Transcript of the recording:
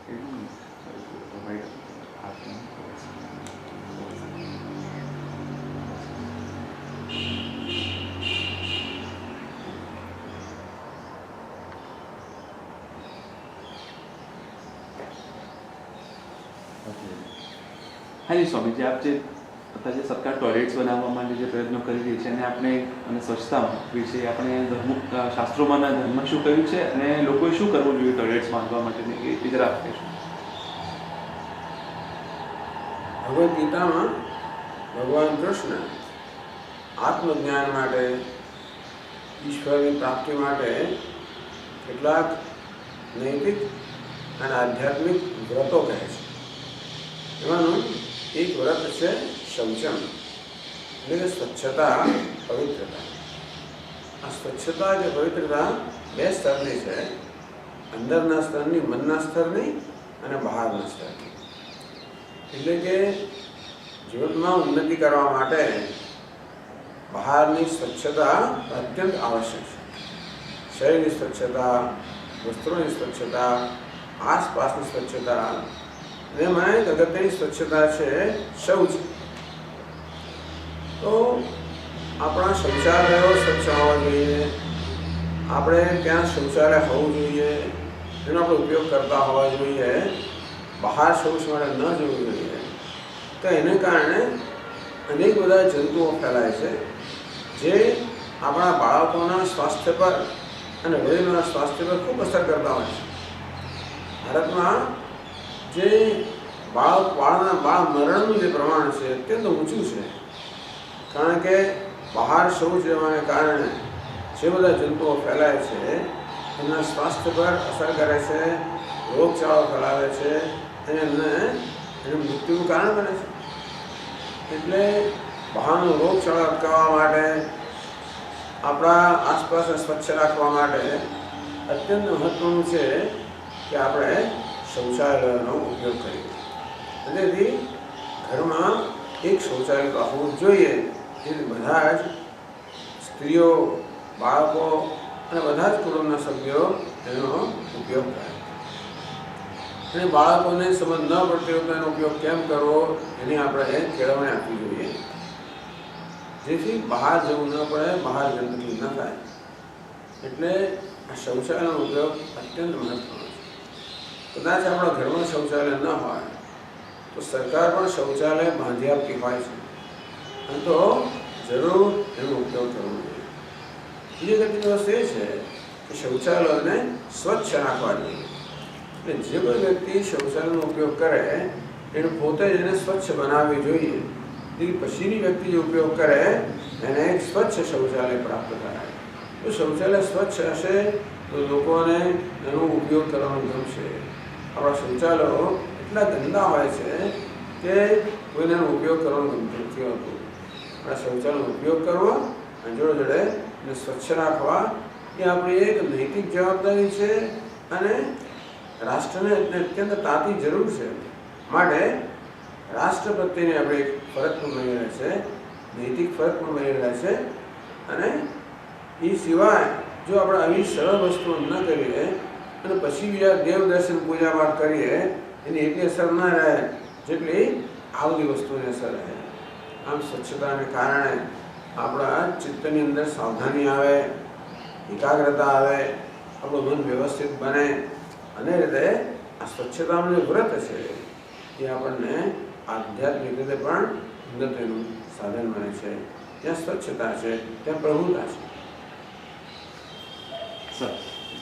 हाँ जी स्वामी जी, आप जो અત્યારે જે સરકાર ટોયલેટ્સ બનાવવા માટે જે પ્રયત્નો કરી રહી છે અને આપણે અને સ્વચ્છતા વિશે આપણે ધર્મ શાસ્ત્રોમાંના ધર્મમાં શું કહ્યું છે અને લોકોએ શું કરવું જોઈએ ટોયલેટ્સ બાંધવા માટે એ જરા આપે છે? ભગવદ્ ગીતામાં ભગવાન કૃષ્ણ આત્મજ્ઞાન માટે, ઈશ્વરની પ્રાપ્તિ માટે કેટલાક નૈતિક અને આધ્યાત્મિક વ્રતો કહે છે. એમાંનું એક વ્રત છે શૌચમ, એટલે કે સ્વચ્છતા, પવિત્રતા. આ સ્વચ્છતા કે પવિત્રતા બે સ્તરની છે, અંદરના સ્તરની, મનના સ્તરની અને બહારના સ્તરની. એટલે કે જીવનમાં ઉન્નતિ કરવા માટે બહારની સ્વચ્છતા અત્યંત આવશ્યક છે. શરીરની સ્વચ્છતા, વસ્ત્રોની સ્વચ્છતા, આસપાસની સ્વચ્છતા, અને એમાં એક અગત્યની સ્વચ્છતા છે શૌચ. તો આપણા શૌચાલયો સ્વચ્છ હોવા જોઈએ, આપણે ત્યાં શૌચાલય હોવું જોઈએ, એનો આપણે ઉપયોગ કરતા હોવા જોઈએ, બહાર શૌચ માટે ન જવું જોઈએ. તો એને કારણે અનેક બધા જંતુઓ ફેલાય છે જે આપણા બાળકોના સ્વાસ્થ્ય પર અને વડીલોના સ્વાસ્થ્ય પર ખૂબ અસર કરતા હોય છે. ભારતમાં જે બાળ મરણનું જે પ્રમાણ છે અત્યંત ઊંચું છે, કારણ કે બહાર શૌચ જવાને કારણે જે બધા જંતુઓ ફેલાય છે એમના સ્વાસ્થ્ય પર અસર કરે છે, રોગચાળો ફેલાવે છે અને એને મૃત્યુનું કારણ બને છે. એટલે બહારનો રોગચાળો અટકાવવા માટે, આપણા આસપાસને સ્વચ્છ રાખવા માટે અત્યંત મહત્ત્વનું છે કે આપણે શૌચાલયનો ઉપયોગ કરીએ. તેથી ઘરમાં એક શૌચાલય તો હોવું જોઈએ, જેથી બધા જ સ્ત્રીઓ, બાળકો અને બધા જ કુટુંબના સભ્યો એનો ઉપયોગ કરે. અને બાળકોને સમજ ન પડતી હોય તો એનો ઉપયોગ કેમ કરવો એની આપણે કેળવણી આપવી જોઈએ, જેથી બહાર જવું ન પડે, બહાર ગંદકી ન થાય. એટલે આ શૌચાલયનો ઉપયોગ અત્યંત મહત્વનો છે. કદાચ આપણા ઘરમાં શૌચાલય ન હોય તો સરકાર પણ શૌચાલય બાંધી આપતી હોય છે, અને તો જરૂર એનો ઉપયોગ કરવો જોઈએ. બીજી અગત્યની વસ્તુ એ છે કે શૌચાલયોને સ્વચ્છ રાખવા જોઈએ. એટલે જે કોઈ વ્યક્તિ શૌચાલયનો ઉપયોગ કરે એને પોતે જ એને સ્વચ્છ બનાવવી જોઈએ. તેથી પછીની વ્યક્તિ જે ઉપયોગ કરે એને એક સ્વચ્છ શૌચાલય પ્રાપ્ત થાય. જો શૌચાલય સ્વચ્છ હશે તો લોકોને એનો ઉપયોગ કરવાનું ગમશે. આપણા શૌચાલયો એટલા ગંદા હોય છે કે કોઈને એનો ઉપયોગ કરવાનો ગમતું નથી હોતું. આપણા શૌચાલયનો ઉપયોગ કરવો અને જોડે જોડે એને સ્વચ્છ રાખવા એ આપણી એક નૈતિક જવાબદારી છે અને રાષ્ટ્રને અત્યંત તાતી જરૂર છે. માટે રાષ્ટ્ર પ્રત્યેની આપણે એક ફરજ પણ બની રહે છે, નૈતિક ફરજ પણ બની રહે છે. અને એ સિવાય જો આપણે આવી સરળ વસ્તુઓ ન કરીએ અને પછી બીજા દેવ દર્શન પૂજા પાઠ કરીએ એની એટલી અસર ન રહે જેટલી આ બધી વસ્તુની અસર રહે. આમ સ્વચ્છતાને કારણે આપણા ચિત્તની અંદર સાવધાની આવે, એકાગ્રતા આવે, આપણું મન વ્યવસ્થિત બને. અને રીતે આ સ્વચ્છતાનું જે વ્રત છે એ આપણને આધ્યાત્મિક રીતે પણ ઉન્નતિનું સાધન બને છે. જ્યાં સ્વચ્છતા છે ત્યાં પ્રભુતા છે. સર